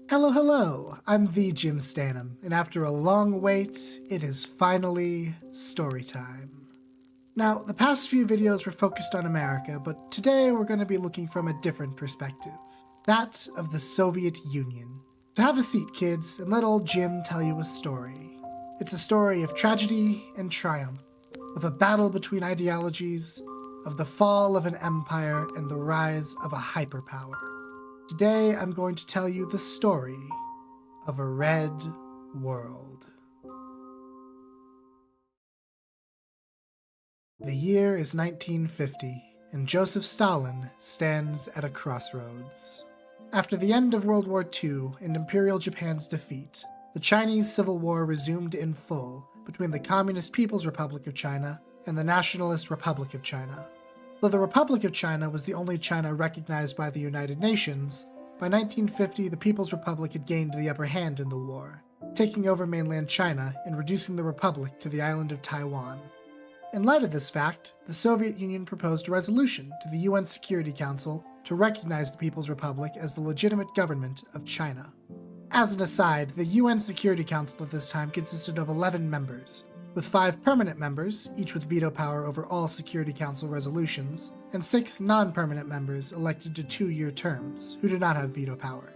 Hello, I'm the Jim Stanham, and after a long wait, it is finally story time. Now, the past few videos were focused on America, but today we're going to be looking from a different perspective, that of the Soviet Union. So have a seat, kids, and let old Jim tell you a story. It's a story of tragedy and triumph, of a battle between ideologies, of the fall of an empire and the rise of a hyperpower. Today, I'm going to tell you the story of a red world. The year is 1950, and Joseph Stalin stands at a crossroads. After the end of World War II and Imperial Japan's defeat, the Chinese Civil War resumed in full between the Communist People's Republic of China and the Nationalist Republic of China. Though the Republic of China was the only China recognized by the United Nations, by 1950 the People's Republic had gained the upper hand in the war, taking over mainland China and reducing the Republic to the island of Taiwan. In light of this fact, the Soviet Union proposed a resolution to the UN Security Council to recognize the People's Republic as the legitimate government of China. As an aside, the UN Security Council at this time consisted of 11 members, with 5 permanent members, each with veto power over all Security Council resolutions, and 6 non-permanent members elected to 2-year terms, who do not have veto power.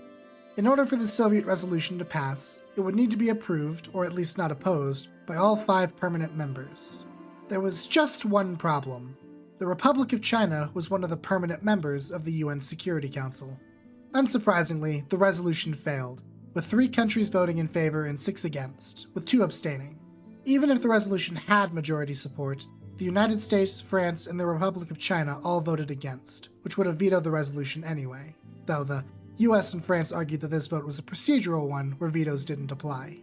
In order for the Soviet resolution to pass, it would need to be approved, or at least not opposed, by all 5 permanent members. There was just one problem. The Republic of China was one of the permanent members of the UN Security Council. Unsurprisingly, the resolution failed, with 3 countries voting in favor and 6 against, with 2 abstaining. Even if the resolution had majority support, the United States, France, and the Republic of China all voted against, which would have vetoed the resolution anyway, though the US and France argued that this vote was a procedural one where vetoes didn't apply.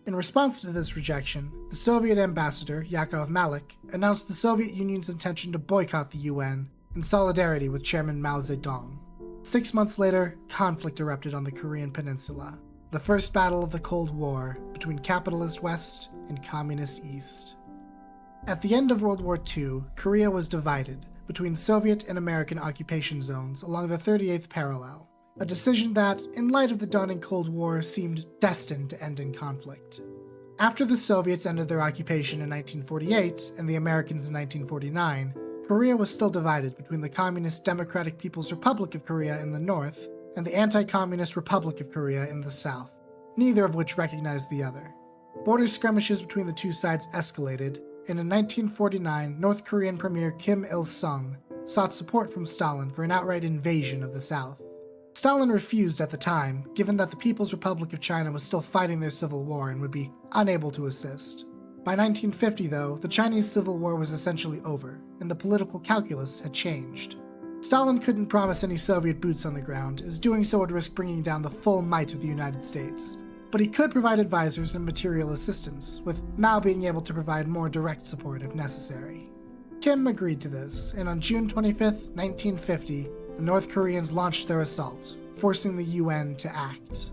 In response to this rejection, the Soviet ambassador, Yakov Malik, announced the Soviet Union's intention to boycott the UN in solidarity with Chairman Mao Zedong. 6 months later, conflict erupted on the Korean Peninsula, the first battle of the Cold War between capitalist West and communist East. At the end of World War II, Korea was divided between Soviet and American occupation zones along the 38th parallel, a decision that, in light of the dawning Cold War, seemed destined to end in conflict. After the Soviets ended their occupation in 1948 and the Americans in 1949, Korea was still divided between the Communist Democratic People's Republic of Korea in the north and the Anti-Communist Republic of Korea in the south, neither of which recognized the other. Border skirmishes between the two sides escalated, and in 1949, North Korean Premier Kim Il-sung sought support from Stalin for an outright invasion of the South. Stalin refused at the time, given that the People's Republic of China was still fighting their civil war and would be unable to assist. By 1950, though, the Chinese Civil War was essentially over, and the political calculus had changed. Stalin couldn't promise any Soviet boots on the ground, as doing so would risk bringing down the full might of the United States. But he could provide advisors and material assistance, with Mao being able to provide more direct support if necessary. Kim agreed to this, and on June 25, 1950, the North Koreans launched their assault, forcing the UN to act.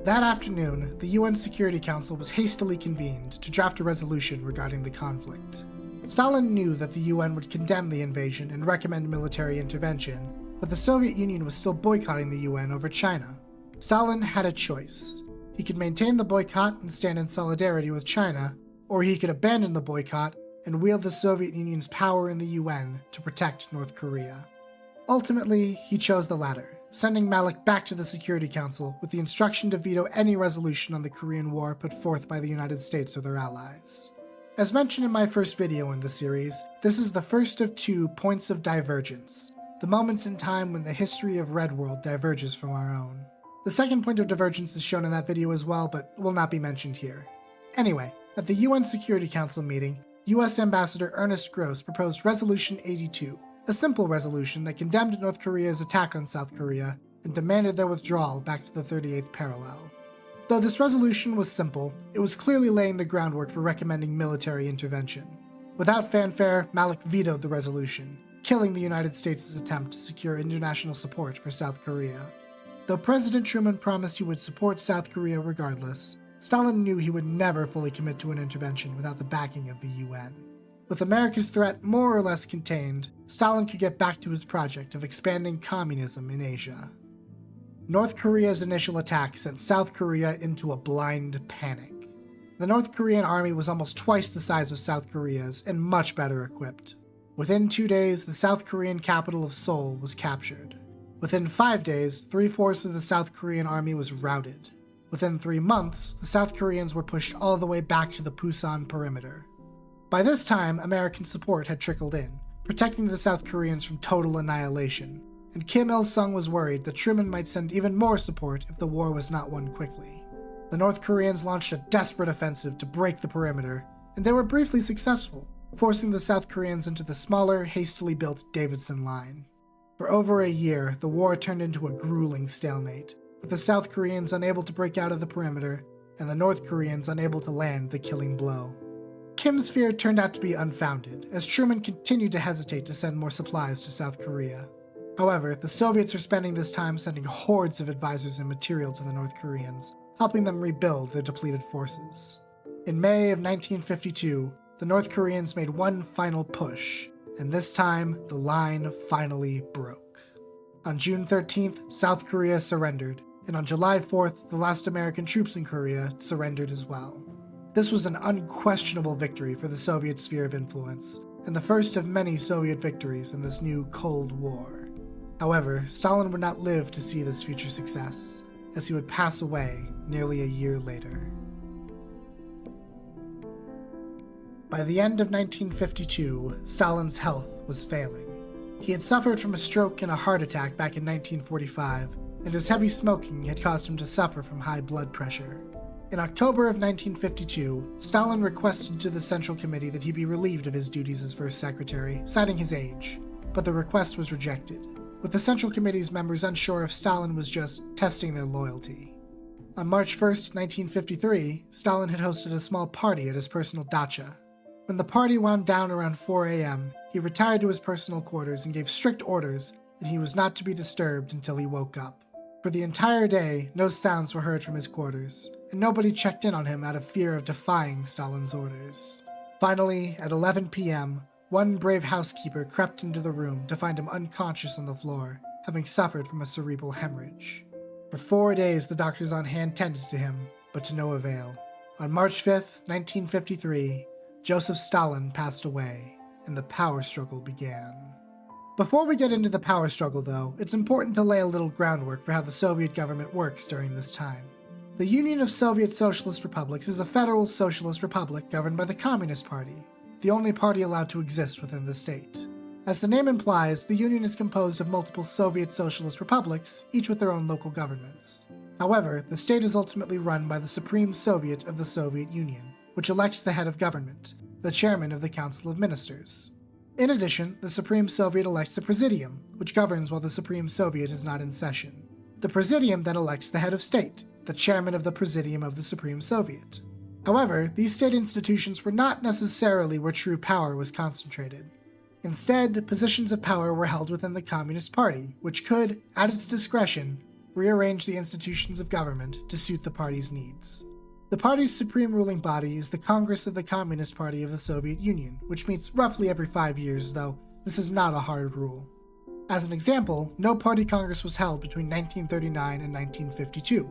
That afternoon, the UN Security Council was hastily convened to draft a resolution regarding the conflict. Stalin knew that the UN would condemn the invasion and recommend military intervention, but the Soviet Union was still boycotting the UN over China. Stalin had a choice. He could maintain the boycott and stand in solidarity with China, or he could abandon the boycott and wield the Soviet Union's power in the UN to protect North Korea. Ultimately, he chose the latter, sending Malik back to the Security Council with the instruction to veto any resolution on the Korean War put forth by the United States or their allies. As mentioned in my first video in the series, this is the first of 2 points of divergence, the moments in time when the history of Red World diverges from our own. The second point of divergence is shown in that video as well, but will not be mentioned here. Anyway, at the UN Security Council meeting, US Ambassador Ernest Gross proposed Resolution 82, a simple resolution that condemned North Korea's attack on South Korea and demanded their withdrawal back to the 38th parallel. Though this resolution was simple, it was clearly laying the groundwork for recommending military intervention. Without fanfare, Malik vetoed the resolution, killing the United States' attempt to secure international support for South Korea. Though President Truman promised he would support South Korea regardless, Stalin knew he would never fully commit to an intervention without the backing of the UN. With America's threat more or less contained, Stalin could get back to his project of expanding communism in Asia. North Korea's initial attack sent South Korea into a blind panic. The North Korean army was almost twice the size of South Korea's and much better equipped. Within 2 days, the South Korean capital of Seoul was captured. Within 5 days, 3/4 of the South Korean army was routed. Within 3 months, the South Koreans were pushed all the way back to the Pusan perimeter. By this time, American support had trickled in, protecting the South Koreans from total annihilation, and Kim Il-sung was worried that Truman might send even more support if the war was not won quickly. The North Koreans launched a desperate offensive to break the perimeter, and they were briefly successful, forcing the South Koreans into the smaller, hastily built Davidson Line. For over a year, the war turned into a grueling stalemate, with the South Koreans unable to break out of the perimeter, and the North Koreans unable to land the killing blow. Kim's fear turned out to be unfounded, as Truman continued to hesitate to send more supplies to South Korea. However, the Soviets were spending this time sending hordes of advisors and material to the North Koreans, helping them rebuild their depleted forces. In May of 1952, the North Koreans made one final push, and this time, the line finally broke. On June 13th, South Korea surrendered, and on July 4th, the last American troops in Korea surrendered as well. This was an unquestionable victory for the Soviet sphere of influence, and the first of many Soviet victories in this new Cold War. However, Stalin would not live to see this future success, as he would pass away nearly a year later. By the end of 1952, Stalin's health was failing. He had suffered from a stroke and a heart attack back in 1945, and his heavy smoking had caused him to suffer from high blood pressure. In October of 1952, Stalin requested to the Central Committee that he be relieved of his duties as first secretary, citing his age, but the request was rejected, with the Central Committee's members unsure if Stalin was just testing their loyalty. On March 1st, 1953, Stalin had hosted a small party at his personal dacha. When the party wound down around 4 a.m., he retired to his personal quarters and gave strict orders that he was not to be disturbed until he woke up. For the entire day, no sounds were heard from his quarters, and nobody checked in on him out of fear of defying Stalin's orders. Finally, at 11 p.m., one brave housekeeper crept into the room to find him unconscious on the floor, having suffered from a cerebral hemorrhage. For 4 days, the doctors on hand tended to him, but to no avail. On March 5th, 1953, Joseph Stalin passed away, and the power struggle began. Before we get into the power struggle, though, it's important to lay a little groundwork for how the Soviet government works during this time. The Union of Soviet Socialist Republics is a federal socialist republic governed by the Communist Party, the only party allowed to exist within the state. As the name implies, the Union is composed of multiple Soviet socialist republics, each with their own local governments. However, the state is ultimately run by the Supreme Soviet of the Soviet Union, which elects the head of government, the chairman of the Council of Ministers. In addition, the Supreme Soviet elects the Presidium, which governs while the Supreme Soviet is not in session. The Presidium then elects the head of state, the chairman of the Presidium of the Supreme Soviet. However, these state institutions were not necessarily where true power was concentrated. Instead, positions of power were held within the Communist Party, which could, at its discretion, rearrange the institutions of government to suit the party's needs. The party's supreme ruling body is the Congress of the Communist Party of the Soviet Union, which meets roughly every 5 years, though this is not a hard rule. As an example, no party congress was held between 1939 and 1952.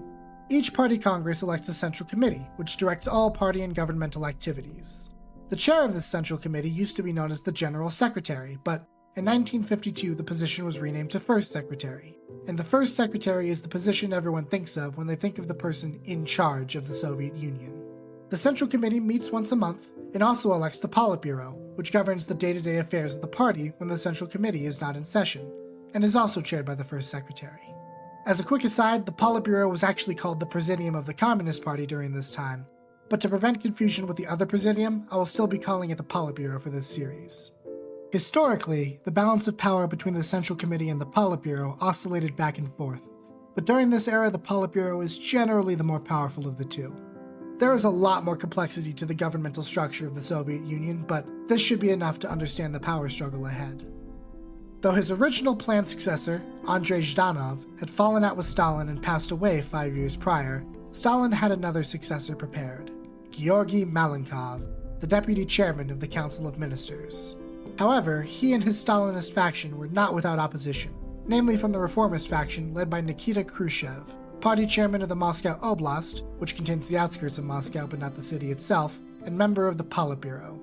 Each party congress elects a central committee, which directs all party and governmental activities. The chair of this central committee used to be known as the General Secretary, but in 1952 the position was renamed to First Secretary, and the First Secretary is the position everyone thinks of when they think of the person in charge of the Soviet Union. The Central Committee meets once a month and also elects the Politburo, which governs the day-to-day affairs of the party when the Central Committee is not in session, and is also chaired by the First Secretary. As a quick aside, the Politburo was actually called the Presidium of the Communist Party during this time, but to prevent confusion with the other Presidium, I will still be calling it the Politburo for this series. Historically, the balance of power between the Central Committee and the Politburo oscillated back and forth, but during this era the Politburo is generally the more powerful of the two. There is a lot more complexity to the governmental structure of the Soviet Union, but this should be enough to understand the power struggle ahead. Though his original planned successor, Andrei Zhdanov, had fallen out with Stalin and passed away 5 years prior, Stalin had another successor prepared, Georgy Malenkov, the deputy chairman of the Council of Ministers. However, he and his Stalinist faction were not without opposition, namely from the reformist faction led by Nikita Khrushchev, party chairman of the Moscow Oblast, which contains the outskirts of Moscow but not the city itself, and member of the Politburo.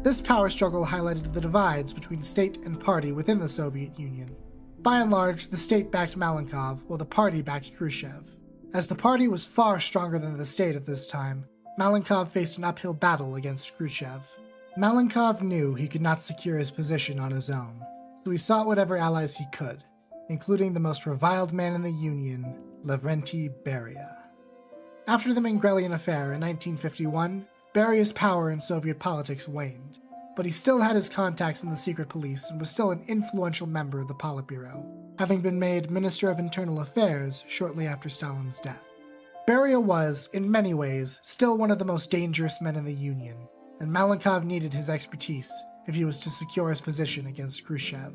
This power struggle highlighted the divides between state and party within the Soviet Union. By and large, the state backed Malenkov, while the party backed Khrushchev. As the party was far stronger than the state at this time, Malenkov faced an uphill battle against Khrushchev. Malenkov knew he could not secure his position on his own, so he sought whatever allies he could, including the most reviled man in the Union, Lavrenti Beria. After the Mingrelian affair in 1951, Beria's power in Soviet politics waned, but he still had his contacts in the secret police and was still an influential member of the Politburo, having been made Minister of Internal Affairs shortly after Stalin's death. Beria was, in many ways, still one of the most dangerous men in the Union, and Malenkov needed his expertise if he was to secure his position against Khrushchev.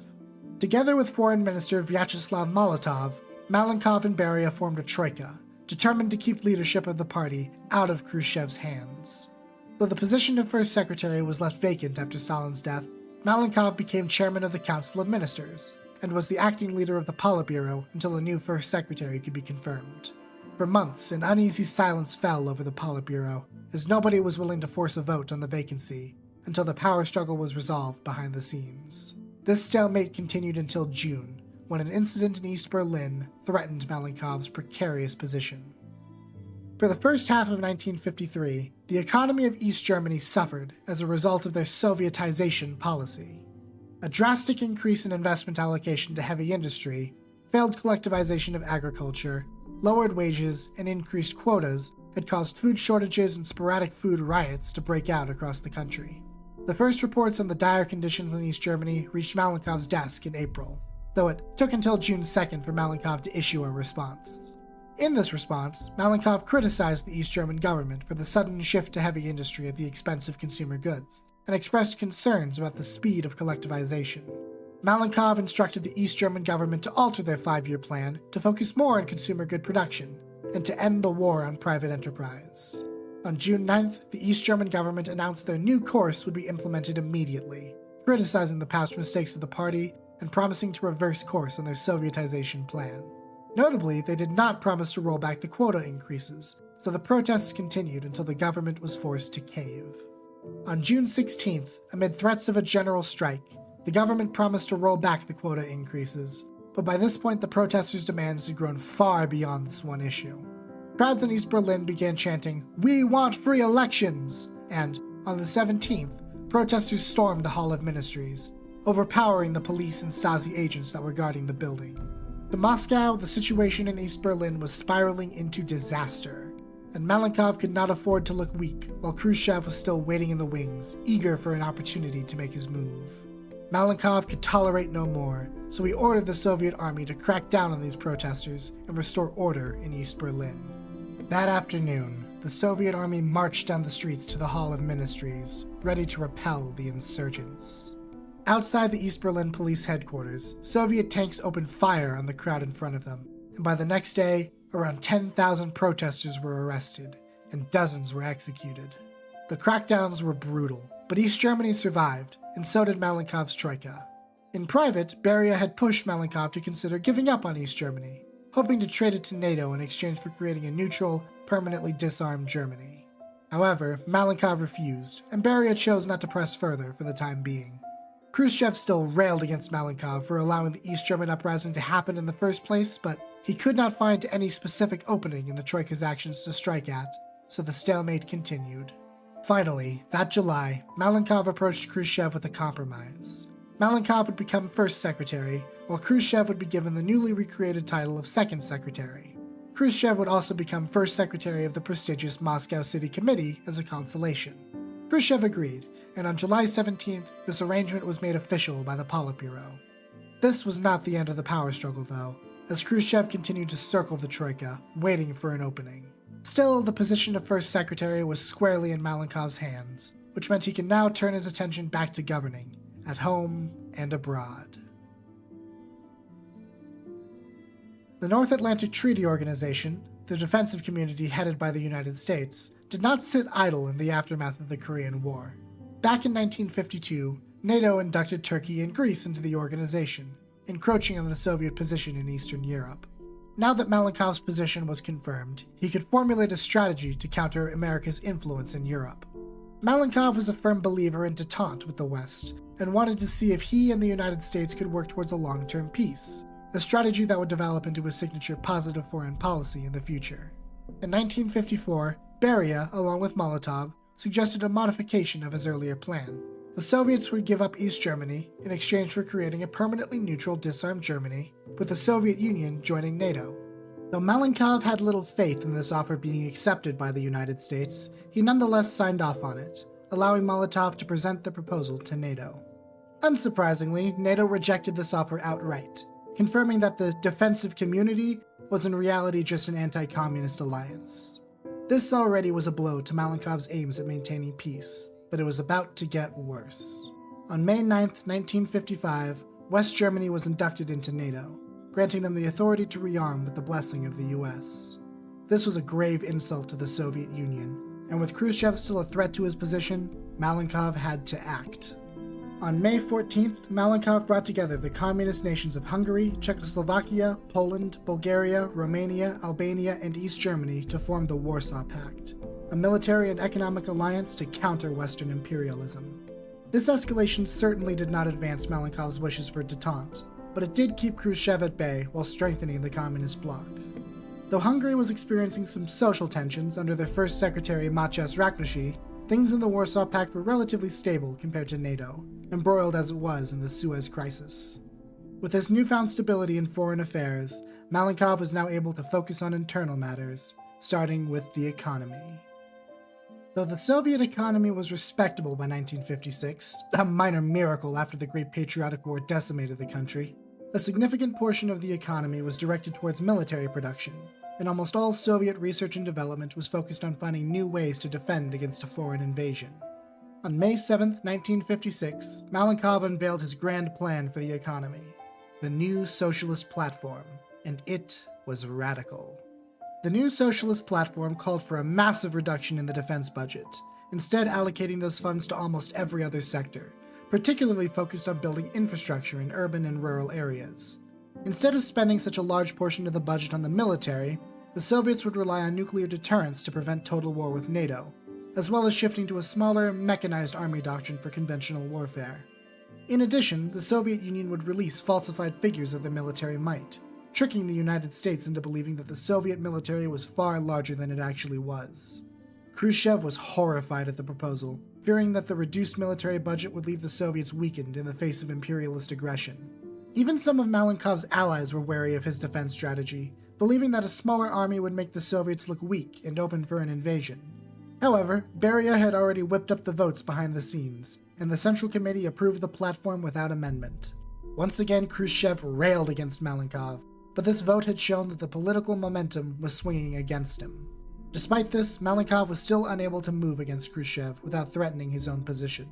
Together with Foreign Minister Vyacheslav Molotov, Malenkov and Beria formed a troika, determined to keep leadership of the party out of Khrushchev's hands. Though the position of First Secretary was left vacant after Stalin's death, Malenkov became chairman of the Council of Ministers, and was the acting leader of the Politburo until a new First Secretary could be confirmed. For months, an uneasy silence fell over the Politburo, as nobody was willing to force a vote on the vacancy, until the power struggle was resolved behind the scenes. This stalemate continued until June, when an incident in East Berlin threatened Malenkov's precarious position. For the first half of 1953, the economy of East Germany suffered as a result of their Sovietization policy. A drastic increase in investment allocation to heavy industry, failed collectivization of agriculture, lowered wages, and increased quotas had caused food shortages and sporadic food riots to break out across the country. The first reports on the dire conditions in East Germany reached Malenkov's desk in April, though it took until June 2nd for Malenkov to issue a response. In this response, Malenkov criticized the East German government for the sudden shift to heavy industry at the expense of consumer goods, and expressed concerns about the speed of collectivization. Malenkov instructed the East German government to alter their 5-year plan to focus more on consumer good production, and to end the war on private enterprise. On June 9th, the East German government announced their new course would be implemented immediately, criticizing the past mistakes of the party and promising to reverse course on their Sovietization plan. Notably, they did not promise to roll back the quota increases, so the protests continued until the government was forced to cave. On June 16th, amid threats of a general strike, the government promised to roll back the quota increases, but by this point the protesters' demands had grown far beyond this one issue. Crowds in East Berlin began chanting, "We want free elections!" And, on the 17th, protesters stormed the Hall of Ministries, overpowering the police and Stasi agents that were guarding the building. To Moscow, the situation in East Berlin was spiraling into disaster, and Malenkov could not afford to look weak while Khrushchev was still waiting in the wings, eager for an opportunity to make his move. Malenkov could tolerate no more, so he ordered the Soviet army to crack down on these protesters and restore order in East Berlin. That afternoon, the Soviet army marched down the streets to the Hall of Ministries, ready to repel the insurgents. Outside the East Berlin police headquarters, Soviet tanks opened fire on the crowd in front of them, and by the next day, around 10,000 protesters were arrested, and dozens were executed. The crackdowns were brutal, but East Germany survived, and so did Malenkov's troika. In private, Beria had pushed Malenkov to consider giving up on East Germany, hoping to trade it to NATO in exchange for creating a neutral, permanently disarmed Germany. However, Malenkov refused, and Beria chose not to press further for the time being. Khrushchev still railed against Malenkov for allowing the East German uprising to happen in the first place, but he could not find any specific opening in the Troika's actions to strike at, so the stalemate continued. Finally, that July, Malenkov approached Khrushchev with a compromise. Malenkov would become First Secretary, while Khrushchev would be given the newly recreated title of Second Secretary. Khrushchev would also become First Secretary of the prestigious Moscow City Committee as a consolation. Khrushchev agreed, and on July 17th, this arrangement was made official by the Politburo. This was not the end of the power struggle, though, as Khrushchev continued to circle the Troika, waiting for an opening. Still, the position of First Secretary was squarely in Malenkov's hands, which meant he could now turn his attention back to governing, at home and abroad. The North Atlantic Treaty Organization, the defensive community headed by the United States, did not sit idle in the aftermath of the Korean War. Back in 1952, NATO inducted Turkey and Greece into the organization, encroaching on the Soviet position in Eastern Europe. Now that Malenkov's position was confirmed, he could formulate a strategy to counter America's influence in Europe. Malenkov was a firm believer in détente with the West, and wanted to see if he and the United States could work towards a long-term peace, a strategy that would develop into a signature positive foreign policy in the future. In 1954, Beria, along with Molotov, suggested a modification of his earlier plan. The Soviets would give up East Germany in exchange for creating a permanently neutral disarmed Germany, with the Soviet Union joining NATO. Though Malenkov had little faith in this offer being accepted by the United States, he nonetheless signed off on it, allowing Molotov to present the proposal to NATO. Unsurprisingly, NATO rejected this offer outright, confirming that the defensive community was in reality just an anti-communist alliance. This already was a blow to Malenkov's aims at maintaining peace, but it was about to get worse. On May 9, 1955, West Germany was inducted into NATO, granting them the authority to rearm with the blessing of the US. This was a grave insult to the Soviet Union, and with Khrushchev still a threat to his position, Malenkov had to act. On May 14th, Malenkov brought together the communist nations of Hungary, Czechoslovakia, Poland, Bulgaria, Romania, Albania, and East Germany to form the Warsaw Pact, a military and economic alliance to counter Western imperialism. This escalation certainly did not advance Malenkov's wishes for détente, but it did keep Khrushchev at bay while strengthening the communist bloc. Though Hungary was experiencing some social tensions under their first secretary Mátyás Rákosi, things in the Warsaw Pact were relatively stable compared to NATO, embroiled as it was in the Suez Crisis. With this newfound stability in foreign affairs, Malenkov was now able to focus on internal matters, starting with the economy. Though the Soviet economy was respectable by 1956, a minor miracle after the Great Patriotic War decimated the country, a significant portion of the economy was directed towards military production, and almost all Soviet research and development was focused on finding new ways to defend against a foreign invasion. On May 7, 1956, Malenkov unveiled his grand plan for the economy, the New Socialist Platform, and it was radical. The New Socialist Platform called for a massive reduction in the defense budget, instead allocating those funds to almost every other sector, particularly focused on building infrastructure in urban and rural areas. Instead of spending such a large portion of the budget on the military, the Soviets would rely on nuclear deterrence to prevent total war with NATO, as well as shifting to a smaller, mechanized army doctrine for conventional warfare. In addition, the Soviet Union would release falsified figures of their military might, tricking the United States into believing that the Soviet military was far larger than it actually was. Khrushchev was horrified at the proposal, fearing that the reduced military budget would leave the Soviets weakened in the face of imperialist aggression. Even some of Malenkov's allies were wary of his defense strategy, believing that a smaller army would make the Soviets look weak and open for an invasion. However, Beria had already whipped up the votes behind the scenes, and the Central Committee approved the platform without amendment. Once again, Khrushchev railed against Malenkov, but this vote had shown that the political momentum was swinging against him. Despite this, Malenkov was still unable to move against Khrushchev without threatening his own position.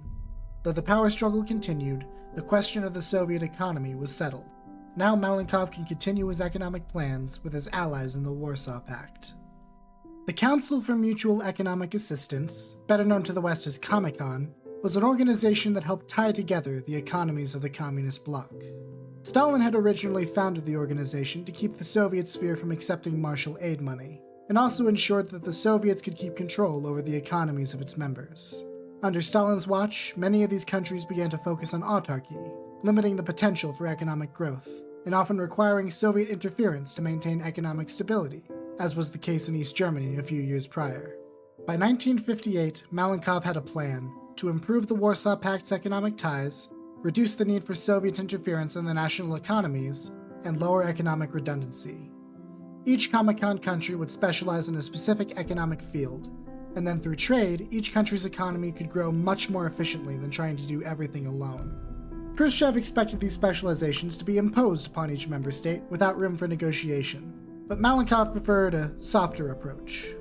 Though the power struggle continued, the question of the Soviet economy was settled. Now Malenkov can continue his economic plans with his allies in the Warsaw Pact. The Council for Mutual Economic Assistance, better known to the West as Comecon, was an organization that helped tie together the economies of the communist bloc. Stalin had originally founded the organization to keep the Soviet sphere from accepting Marshall aid money, and also ensured that the Soviets could keep control over the economies of its members. Under Stalin's watch, many of these countries began to focus on autarky, limiting the potential for economic growth, and often requiring Soviet interference to maintain economic stability, as was the case in East Germany a few years prior. By 1958, Malenkov had a plan to improve the Warsaw Pact's economic ties, reduce the need for Soviet interference in the national economies, and lower economic redundancy. Each Comecon country would specialize in a specific economic field, and then through trade, each country's economy could grow much more efficiently than trying to do everything alone. Khrushchev expected these specializations to be imposed upon each member state without room for negotiation, but Malenkov preferred a softer approach.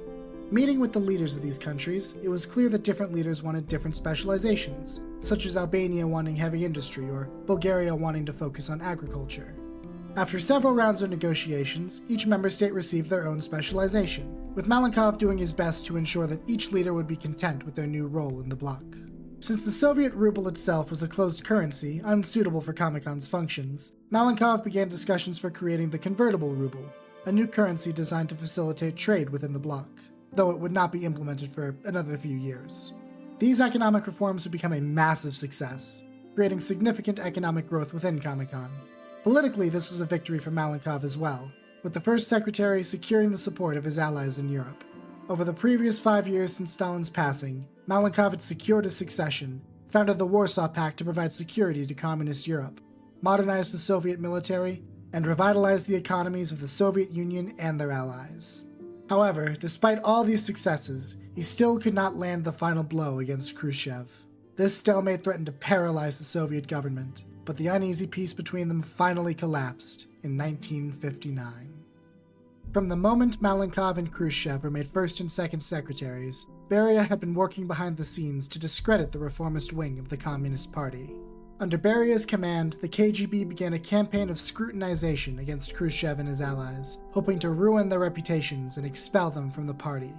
Meeting with the leaders of these countries, it was clear that different leaders wanted different specializations, such as Albania wanting heavy industry or Bulgaria wanting to focus on agriculture. After several rounds of negotiations, each member state received their own specialization, with Malenkov doing his best to ensure that each leader would be content with their new role in the bloc. Since the Soviet ruble itself was a closed currency, unsuitable for Comecons functions, Malenkov began discussions for creating the convertible ruble, a new currency designed to facilitate trade within the bloc, though it would not be implemented for another few years. These economic reforms would become a massive success, creating significant economic growth within Comecon. Politically, this was a victory for Malenkov as well, with the first secretary securing the support of his allies in Europe. Over the previous 5 years since Stalin's passing, Malenkov had secured his succession, founded the Warsaw Pact to provide security to communist Europe, modernized the Soviet military, and revitalized the economies of the Soviet Union and their allies. However, despite all these successes, he still could not land the final blow against Khrushchev. This stalemate threatened to paralyze the Soviet government, but the uneasy peace between them finally collapsed in 1959. From the moment Malenkov and Khrushchev were made first and second secretaries, Beria had been working behind the scenes to discredit the reformist wing of the Communist Party. Under Beria's command, the KGB began a campaign of scrutinization against Khrushchev and his allies, hoping to ruin their reputations and expel them from the party.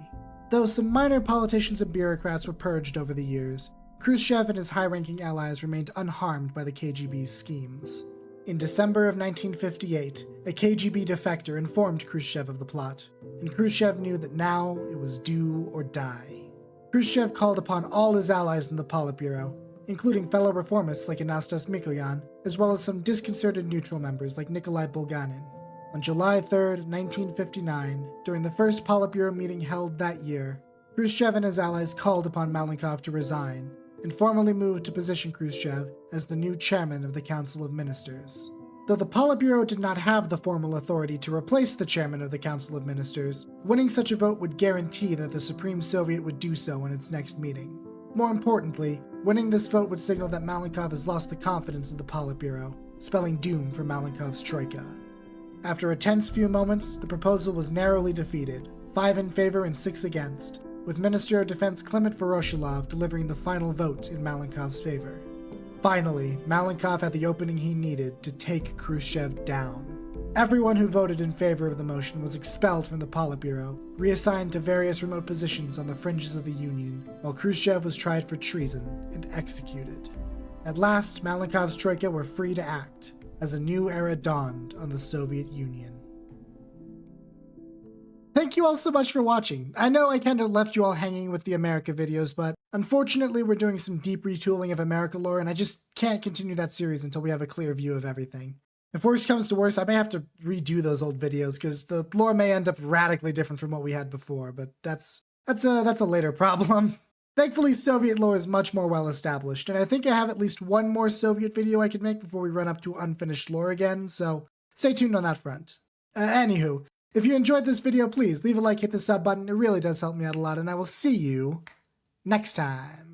Though some minor politicians and bureaucrats were purged over the years, Khrushchev and his high-ranking allies remained unharmed by the KGB's schemes. In December of 1958, a KGB defector informed Khrushchev of the plot, and Khrushchev knew that now it was do or die. Khrushchev called upon all his allies in the Politburo, including fellow reformists like Anastas Mikoyan, as well as some disconcerted neutral members like Nikolai Bulganin. On July 3, 1959, during the first Politburo meeting held that year, Khrushchev and his allies called upon Malenkov to resign, and formally moved to position Khrushchev as the new chairman of the Council of Ministers. Though the Politburo did not have the formal authority to replace the chairman of the Council of Ministers, winning such a vote would guarantee that the Supreme Soviet would do so in its next meeting. More importantly, winning this vote would signal that Malenkov has lost the confidence of the Politburo, spelling doom for Malenkov's troika. After a tense few moments, the proposal was narrowly defeated, 5 in favor and 6 against, with Minister of Defense Clement Voroshilov delivering the final vote in Malenkov's favor. Finally, Malenkov had the opening he needed to take Khrushchev down. Everyone who voted in favor of the motion was expelled from the Politburo, reassigned to various remote positions on the fringes of the Union, while Khrushchev was tried for treason and executed. At last, Malenkov's troika were free to act, as a new era dawned on the Soviet Union. Thank you all so much for watching. I know I kind of left you all hanging with the America videos, but unfortunately we're doing some deep retooling of America lore, and I just can't continue that series until we have a clear view of everything. If worse comes to worse, I may have to redo those old videos, because the lore may end up radically different from what we had before, but that's a later problem. Thankfully, Soviet lore is much more well established, and I think I have at least one more Soviet video I can make before we run up to unfinished lore again, so stay tuned on that front. Anywho, if you enjoyed this video, please leave a like, hit the sub button. It really does help me out a lot, and I will see you next time.